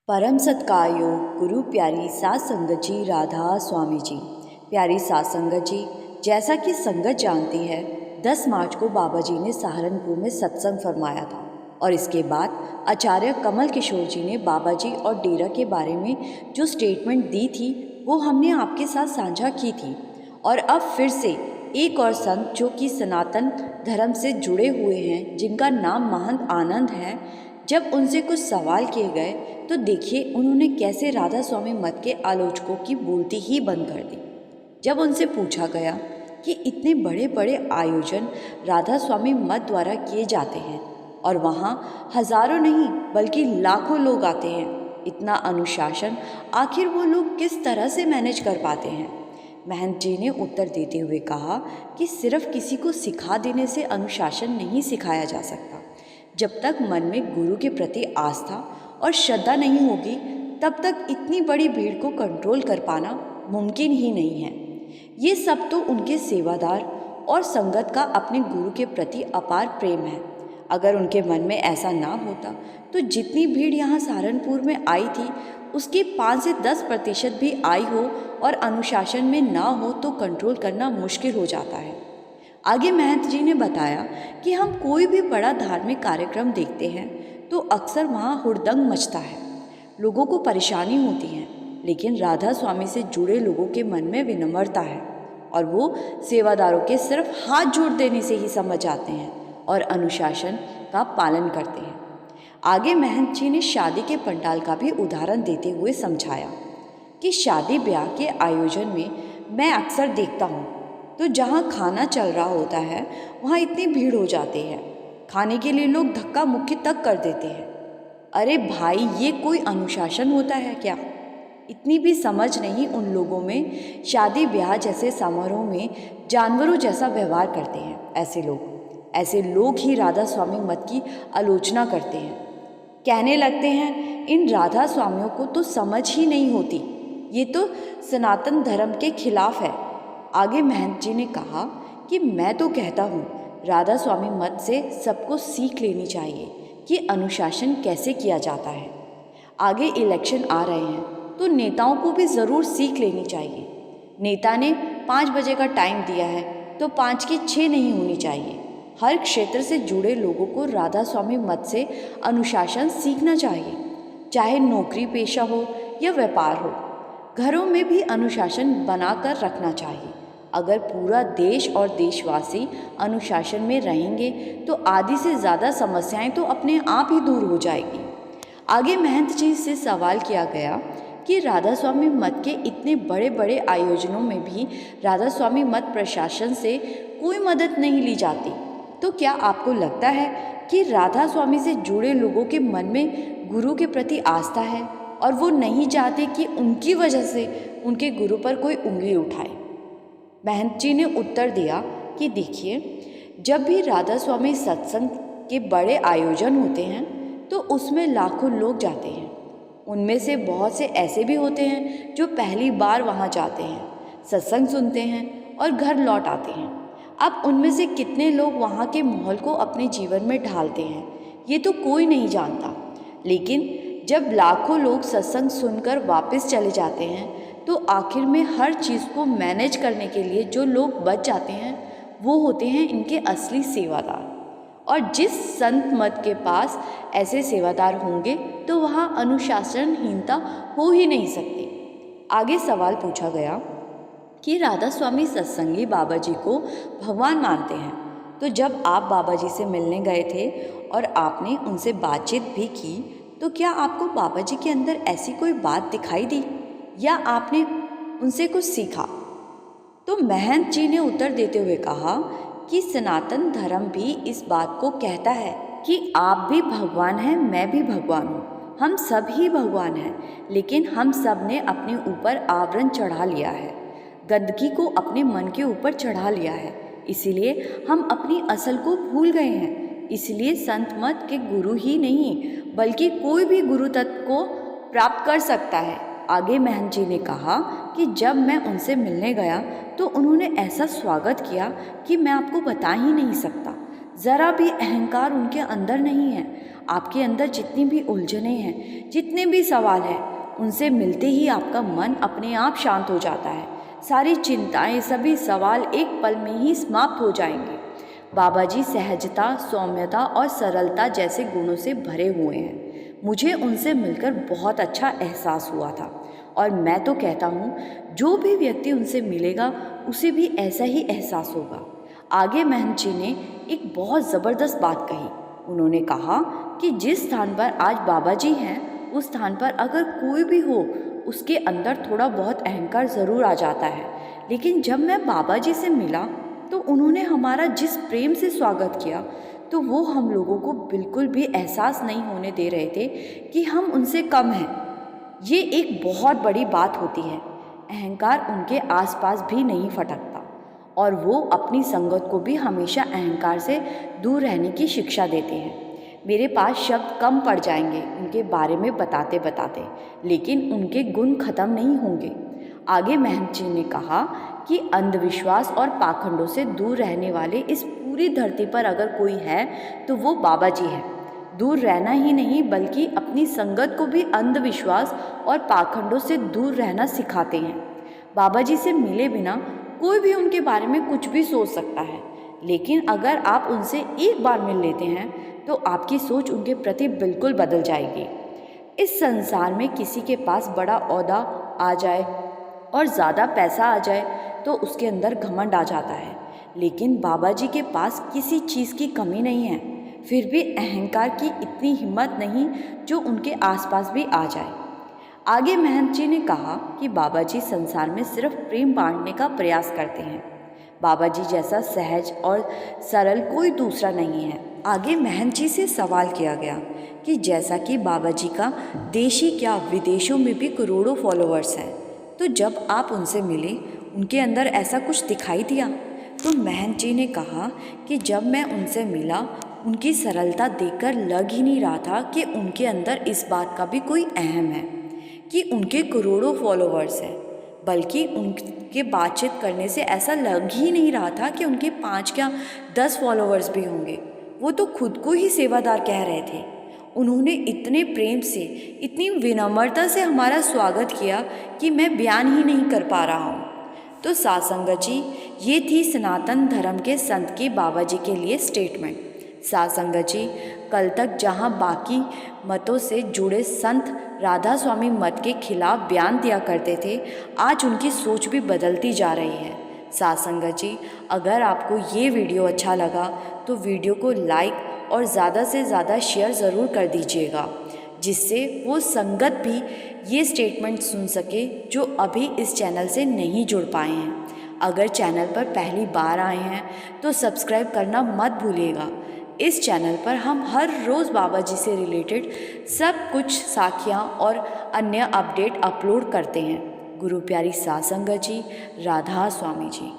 परम सत्कारयोग गुरु प्यारी सात संगत जी राधा स्वामी जी। प्यारी सात संगत जी, जैसा कि संगत जानती है, 10 मार्च को बाबा जी ने सहारनपुर में सत्संग फरमाया था और इसके बाद आचार्य कमल किशोर जी ने बाबा जी और डेरा के बारे में जो स्टेटमेंट दी थी वो हमने आपके साथ साझा की थी। और अब फिर से एक और संत जो कि सनातन धर्म से जुड़े हुए हैं, जिनका नाम महंत आनंद है, जब उनसे कुछ सवाल किए गए तो देखिए उन्होंने कैसे राधा स्वामी मत के आलोचकों की बोलती ही बंद कर दी। जब उनसे पूछा गया कि इतने बड़े बड़े आयोजन राधा स्वामी मत द्वारा किए जाते हैं और वहाँ हजारों नहीं बल्कि लाखों लोग आते हैं, इतना अनुशासन आखिर वो लोग किस तरह से मैनेज कर पाते हैं। महंत जी ने उत्तर देते हुए कहा कि सिर्फ किसी को सिखा देने से अनुशासन नहीं सिखाया जा सकता। जब तक मन में गुरु के प्रति आस्था और श्रद्धा नहीं होगी तब तक इतनी बड़ी भीड़ को कंट्रोल कर पाना मुमकिन ही नहीं है। ये सब तो उनके सेवादार और संगत का अपने गुरु के प्रति अपार प्रेम है। अगर उनके मन में ऐसा ना होता तो जितनी भीड़ यहाँ सहारनपुर में आई थी उसकी 5 से 10% भी आई हो और अनुशासन में ना हो तो कंट्रोल करना मुश्किल हो जाता है। आगे महंत जी ने बताया कि हम कोई भी बड़ा धार्मिक कार्यक्रम देखते हैं तो अक्सर वहाँ हुड़दंग मचता है, लोगों को परेशानी होती है, लेकिन राधा स्वामी से जुड़े लोगों के मन में विनम्रता है और वो सेवादारों के सिर्फ हाथ जोड़ देने से ही समझ आते हैं और अनुशासन का पालन करते हैं। आगे महंत जी ने शादी के पंडाल का भी उदाहरण देते हुए समझाया कि शादी ब्याह के आयोजन में मैं अक्सर देखता हूँ तो जहाँ खाना चल रहा होता है वहाँ इतनी भीड़ हो जाती है, खाने के लिए लोग धक्का मुक्की तक कर देते हैं। अरे भाई, ये कोई अनुशासन होता है क्या? इतनी भी समझ नहीं उन लोगों में। शादी ब्याह जैसे समारोह में जानवरों जैसा व्यवहार करते हैं। ऐसे लोग ही राधा स्वामी मत की आलोचना करते हैं, कहने लगते हैं इन राधा स्वामियों को तो समझ ही नहीं होती, ये तो सनातन धर्म के खिलाफ है। आगे महंत जी ने कहा कि मैं तो कहता हूँ राधा स्वामी मत से सबको सीख लेनी चाहिए कि अनुशासन कैसे किया जाता है। आगे इलेक्शन आ रहे हैं तो नेताओं को भी ज़रूर सीख लेनी चाहिए। नेता ने 5 बजे का टाइम दिया है तो 5 की 6 नहीं होनी चाहिए। हर क्षेत्र से जुड़े लोगों को राधा स्वामी मत से अनुशासन सीखना चाहिए, चाहे नौकरी पेशा हो या व्यापार हो। घरों में भी अनुशासन बनाकर रखना चाहिए। अगर पूरा देश और देशवासी अनुशासन में रहेंगे तो आधी से ज़्यादा समस्याएं तो अपने आप ही दूर हो जाएगी। आगे महंत जी से सवाल किया गया कि राधा स्वामी मत के इतने बड़े बड़े आयोजनों में भी राधा स्वामी मत प्रशासन से कोई मदद नहीं ली जाती, तो क्या आपको लगता है कि राधा स्वामी से जुड़े लोगों के मन में गुरु के प्रति आस्था है और वो नहीं चाहते कि उनकी वजह से उनके गुरु पर कोई उंगली उठाए? महंत जी ने उत्तर दिया कि देखिए, जब भी राधा स्वामी सत्संग के बड़े आयोजन होते हैं तो उसमें लाखों लोग जाते हैं। उनमें से बहुत से ऐसे भी होते हैं जो पहली बार वहाँ जाते हैं, सत्संग सुनते हैं और घर लौट आते हैं। अब उनमें से कितने लोग वहाँ के माहौल को अपने जीवन में ढालते हैं ये तो कोई नहीं जानता, लेकिन जब लाखों लोग सत्संग सुनकर वापस चले जाते हैं तो आखिर में हर चीज़ को मैनेज करने के लिए जो लोग बच जाते हैं वो होते हैं इनके असली सेवादार। और जिस संत मत के पास ऐसे सेवादार होंगे तो वहाँ अनुशासनहीनता हो ही नहीं सकती। आगे सवाल पूछा गया कि राधा स्वामी सत्संगी बाबा जी को भगवान मानते हैं, तो जब आप बाबा जी से मिलने गए थे और आपने उनसे बातचीत भी की तो क्या आपको बाबा जी के अंदर ऐसी कोई बात दिखाई दी या आपने उनसे कुछ सीखा? तो महंत जी ने उत्तर देते हुए कहा कि सनातन धर्म भी इस बात को कहता है कि आप भी भगवान हैं, मैं भी भगवान हूँ, हम सब ही भगवान हैं, लेकिन हम सब ने अपने ऊपर आवरण चढ़ा लिया है, गंदगी को अपने मन के ऊपर चढ़ा लिया है, इसीलिए हम अपनी असल को भूल गए हैं। इसलिए संत मत के गुरु ही नहीं बल्कि कोई भी गुरु तत्व को प्राप्त कर सकता है। आगे महंत जी ने कहा कि जब मैं उनसे मिलने गया तो उन्होंने ऐसा स्वागत किया कि मैं आपको बता ही नहीं सकता। ज़रा भी अहंकार उनके अंदर नहीं है। आपके अंदर जितनी भी उलझनें हैं, जितने भी सवाल हैं, उनसे मिलते ही आपका मन अपने आप शांत हो जाता है। सारी चिंताएं, सभी सवाल एक पल में ही समाप्त हो जाएंगे। बाबा जी सहजता, सौम्यता और सरलता जैसे गुणों से भरे हुए हैं। मुझे उनसे मिलकर बहुत अच्छा एहसास हुआ था और मैं तो कहता हूँ जो भी व्यक्ति उनसे मिलेगा उसे भी ऐसा ही एहसास होगा। आगे महंत जी ने एक बहुत ज़बरदस्त बात कही। उन्होंने कहा कि जिस स्थान पर आज बाबा जी हैं उस स्थान पर अगर कोई भी हो उसके अंदर थोड़ा बहुत अहंकार ज़रूर आ जाता है। लेकिन जब मैं बाबा जी से मिला तो उन्होंने हमारा जिस प्रेम से स्वागत किया तो वो हम लोगों को बिल्कुल भी एहसास नहीं होने दे रहे थे कि हम उनसे कम हैं। ये एक बहुत बड़ी बात होती है। अहंकार उनके आसपास भी नहीं फटकता और वो अपनी संगत को भी हमेशा अहंकार से दूर रहने की शिक्षा देते हैं। मेरे पास शब्द कम पड़ जाएंगे उनके बारे में बताते बताते, लेकिन उनके गुण खत्म नहीं होंगे। आगे महंत जी ने कहा कि अंधविश्वास और पाखंडों से दूर रहने वाले इस पूरी धरती पर अगर कोई है तो वो बाबा जी है। दूर रहना ही नहीं बल्कि अपनी संगत को भी अंधविश्वास और पाखंडों से दूर रहना सिखाते हैं। बाबा जी से मिले बिना कोई भी उनके बारे में कुछ भी सोच सकता है, लेकिन अगर आप उनसे एक बार मिल लेते हैं तो आपकी सोच उनके प्रति बिल्कुल बदल जाएगी। इस संसार में किसी के पास बड़ा ओहदा आ जाए और ज़्यादा पैसा आ जाए तो उसके अंदर घमंड आ जाता है, लेकिन बाबा जी के पास किसी चीज़ की कमी नहीं है, फिर भी अहंकार की इतनी हिम्मत नहीं जो उनके आसपास भी आ जाए। आगे महंत जी ने कहा कि बाबा जी संसार में सिर्फ प्रेम बांटने का प्रयास करते हैं। बाबा जी जैसा सहज और सरल कोई दूसरा नहीं है। आगे महंत जी से सवाल किया गया कि जैसा कि बाबा जी का देश ही क्या विदेशों में भी करोड़ों फॉलोअर्स हैं, तो जब आप उनसे मिले उनके अंदर ऐसा कुछ दिखाई दिया? तो महंत जी ने कहा कि जब मैं उनसे मिला उनकी सरलता देखकर लग ही नहीं रहा था कि उनके अंदर इस बात का भी कोई अहम है कि उनके करोड़ों फॉलोअर्स हैं, बल्कि उनके बातचीत करने से ऐसा लग ही नहीं रहा था कि उनके 5 क्या 10 फॉलोअर्स भी होंगे। वो तो खुद को ही सेवादार कह रहे थे। उन्होंने इतने प्रेम से, इतनी विनम्रता से हमारा स्वागत किया कि मैं बयान ही नहीं कर पा रहा हूँ। तो साध संगत जी, ये थी सनातन धर्म के संत की बाबा जी के लिए स्टेटमेंट। साध संगत जी, कल तक जहाँ बाकी मतों से जुड़े संत राधा स्वामी मत के खिलाफ बयान दिया करते थे, आज उनकी सोच भी बदलती जा रही है। साध संगत जी, अगर आपको ये वीडियो अच्छा लगा तो वीडियो को लाइक और ज़्यादा से ज़्यादा शेयर ज़रूर कर दीजिएगा, जिससे वो संगत भी ये स्टेटमेंट सुन सके जो अभी इस चैनल से नहीं जुड़ पाए हैं। अगर चैनल पर पहली बार आए हैं तो सब्सक्राइब करना मत भूलिएगा। इस चैनल पर हम हर रोज़ बाबा जी से रिलेटेड सब कुछ साखियाँ और अन्य अपडेट अपलोड करते हैं। गुरु प्यारी साध संगत जी, राधा स्वामी जी।